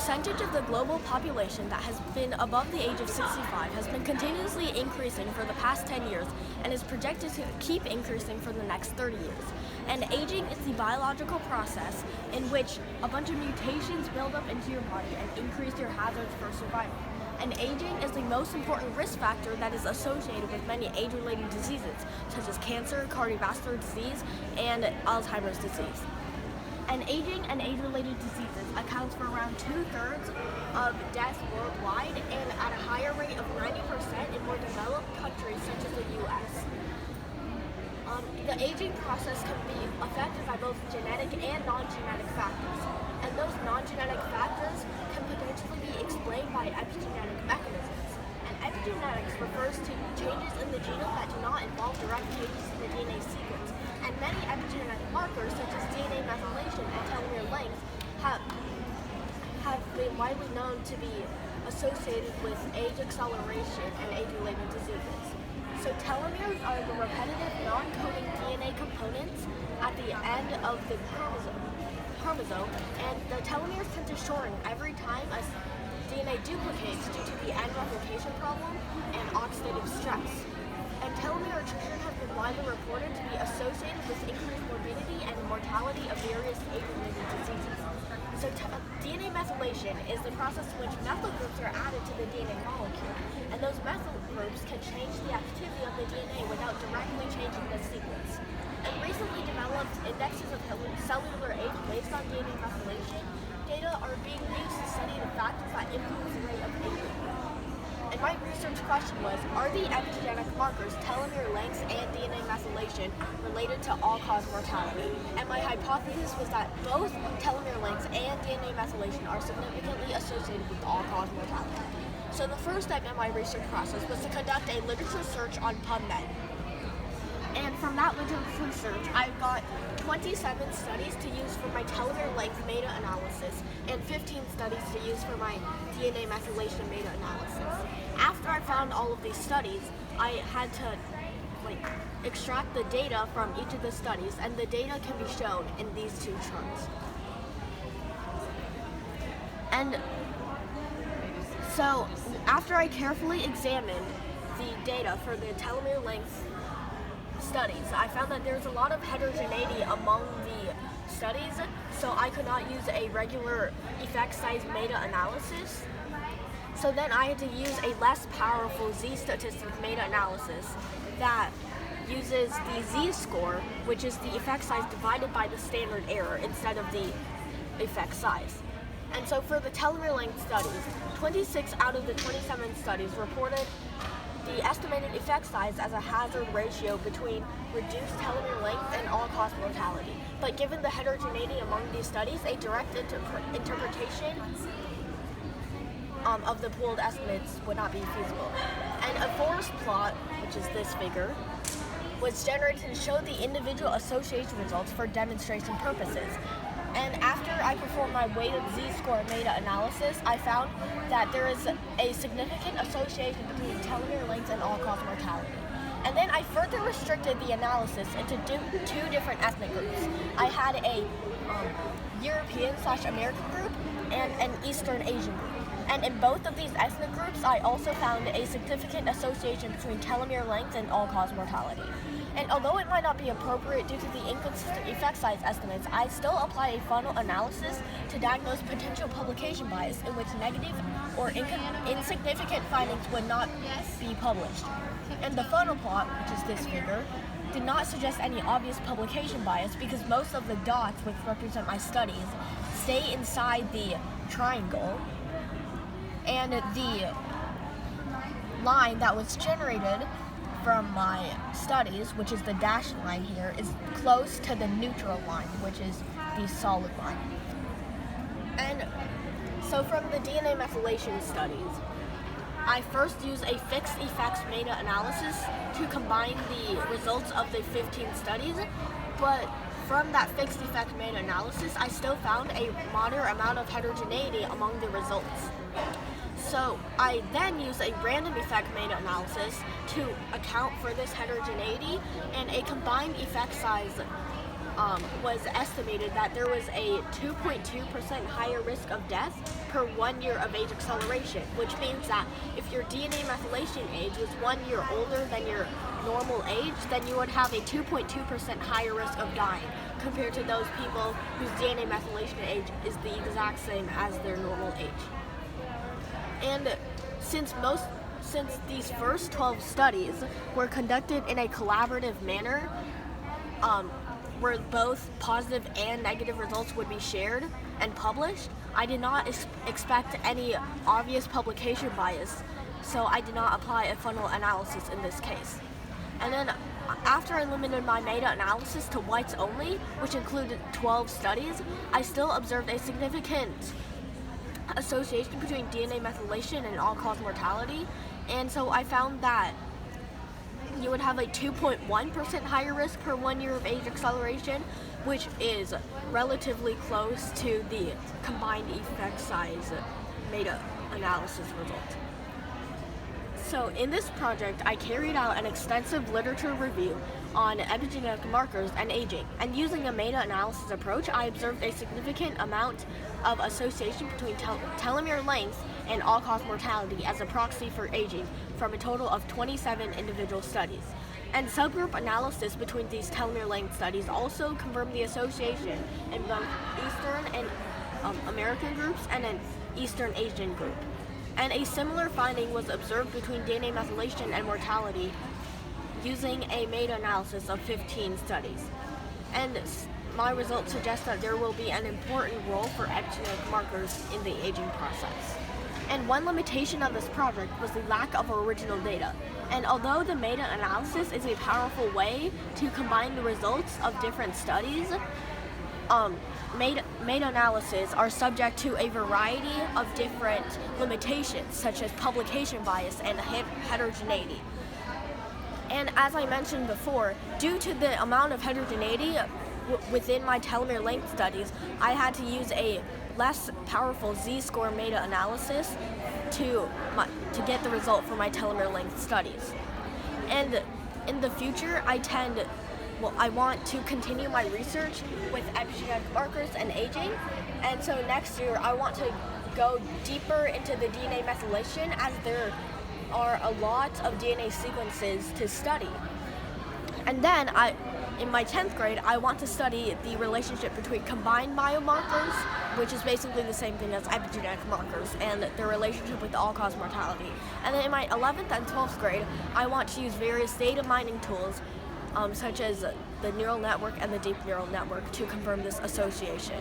percentage of the global population that has been above the age of 65 has been continuously increasing for the past 10 years and is projected to keep increasing for the next 30 years. And aging is the biological process in which a bunch of mutations build up into your body and increase your hazards for survival. And aging is the most important risk factor that is associated with many age-related diseases, such as cancer, cardiovascular disease, and Alzheimer's disease. And aging and age-related diseases accounts for around 2/3 of deaths worldwide and at a higher rate of 90% in more developed countries such as the US. The aging process can be affected by both genetic and non-genetic factors. And those non-genetic factors can potentially be explained by epigenetic mechanisms. And epigenetics refers to changes in the genome that do not involve direct changes in the DNA sequence. And many epigenetic markers, such as DNA methylation and telomere length, have been widely known to be associated with age acceleration and age-related diseases. So telomeres are the repetitive non-coding DNA components at the end of the chromosome, and the telomeres tend to shorten every time a DNA duplicates due to the end replication problem and oxidative stress. And telomere attrition has been widely reported to be associated with increased morbidity and mortality of various age-related diseases. So DNA methylation is the process in which methyl groups are added to the DNA molecule, and those methyl groups can change the activity of the DNA without directly changing the sequence. And recently developed indexes of cellular age based on DNA methylation data are being used to study the factors that influence the rate of aging. And my research question was, are the epigenetic markers, telomere lengths, and DNA methylation related to all-cause mortality? And my hypothesis was that both telomere lengths and DNA methylation are significantly associated with all-cause mortality. So the first step in my research process was to conduct a literature search on PubMed. And from that literature search, I got 27 studies to use for my telomere length meta-analysis and 15 studies to use for my DNA methylation meta-analysis. After I found all of these studies, I had to extract the data from each of the studies, and the data can be shown in these two charts. And so after I carefully examined the data for the telomere length studies, I found that there's a lot of heterogeneity among the studies, so I could not use a regular effect size meta-analysis. So then I had to use a less powerful z-statistic meta-analysis that uses the z-score, which is the effect size divided by the standard error instead of the effect size. And so for the telomere length studies, 26 out of the 27 studies reported the estimated effect size as a hazard ratio between reduced telomere length and all-cause mortality. But given the heterogeneity among these studies, a direct interpretation of the pooled estimates would not be feasible. And a forest plot, which is this figure, was generated to show the individual association results for demonstration purposes. And after I performed my weighted z-score meta-analysis, I found that there is a significant association between telomere length and all-cause mortality. And then I further restricted the analysis into two different ethnic groups. I had a European/American group and an Eastern Asian group. And in both of these ethnic groups, I also found a significant association between telomere length and all-cause mortality. And although it might not be appropriate due to the inconsistent effect size estimates, I still apply a funnel analysis to diagnose potential publication bias in which negative or insignificant findings would not be published. And the funnel plot, which is this figure, did not suggest any obvious publication bias because most of the dots, which represent my studies, stay inside the triangle, and the line that was generated from my studies, which is the dashed line here, is close to the neutral line, which is the solid line. And so from the DNA methylation studies, I first used a fixed effects meta-analysis to combine the results of the 15 studies, but from that fixed effect meta-analysis, I still found a moderate amount of heterogeneity among the results. So I then used a random effect meta-analysis to account for this heterogeneity, and a combined effect size was estimated that there was a 2.2% higher risk of death per 1 year of age acceleration, which means that if your DNA methylation age was 1 year older than your normal age, then you would have a 2.2% higher risk of dying compared to those people whose DNA methylation age is the exact same as their normal age. And since these first 12 studies were conducted in a collaborative manner, where both positive and negative results would be shared and published, I did not expect any obvious publication bias, so I did not apply a funnel analysis in this case. And then after I limited my meta-analysis to whites only, which included 12 studies, I still observed a significant association between DNA methylation and all-cause mortality, and so I found that you would have a 2.1% higher risk per 1 year of age acceleration, which is relatively close to the combined effect size meta-analysis result. So in this project, I carried out an extensive literature review on epigenetic markers and aging, and using a meta-analysis approach, I observed a significant amount of association between telomere length and all-cause mortality as a proxy for aging from a total of 27 individual studies. And subgroup analysis between these telomere length studies also confirmed the association in both Eastern and American groups and an Eastern Asian group. And a similar finding was observed between DNA methylation and mortality using a meta-analysis of 15 studies. And my results suggest that there will be an important role for epigenetic markers in the aging process. And one limitation of this project was the lack of original data. And although the meta-analysis is a powerful way to combine the results of different studies, meta-analyses are subject to a variety of different limitations, such as publication bias and heterogeneity. And as I mentioned before, due to the amount of heterogeneity within my telomere length studies, I had to use a less powerful z-score meta-analysis to get the result for my telomere length studies. And in the future, I want to continue my research with epigenetic markers and aging, and so next year I want to go deeper into the DNA methylation, as there are a lot of DNA sequences to study. And then in my 10th grade, I want to study the relationship between combined biomarkers, which is basically the same thing as epigenetic markers, and their relationship with all-cause mortality. And then in my 11th and 12th grade, I want to use various data mining tools, such as the neural network and the deep neural network, to confirm this association.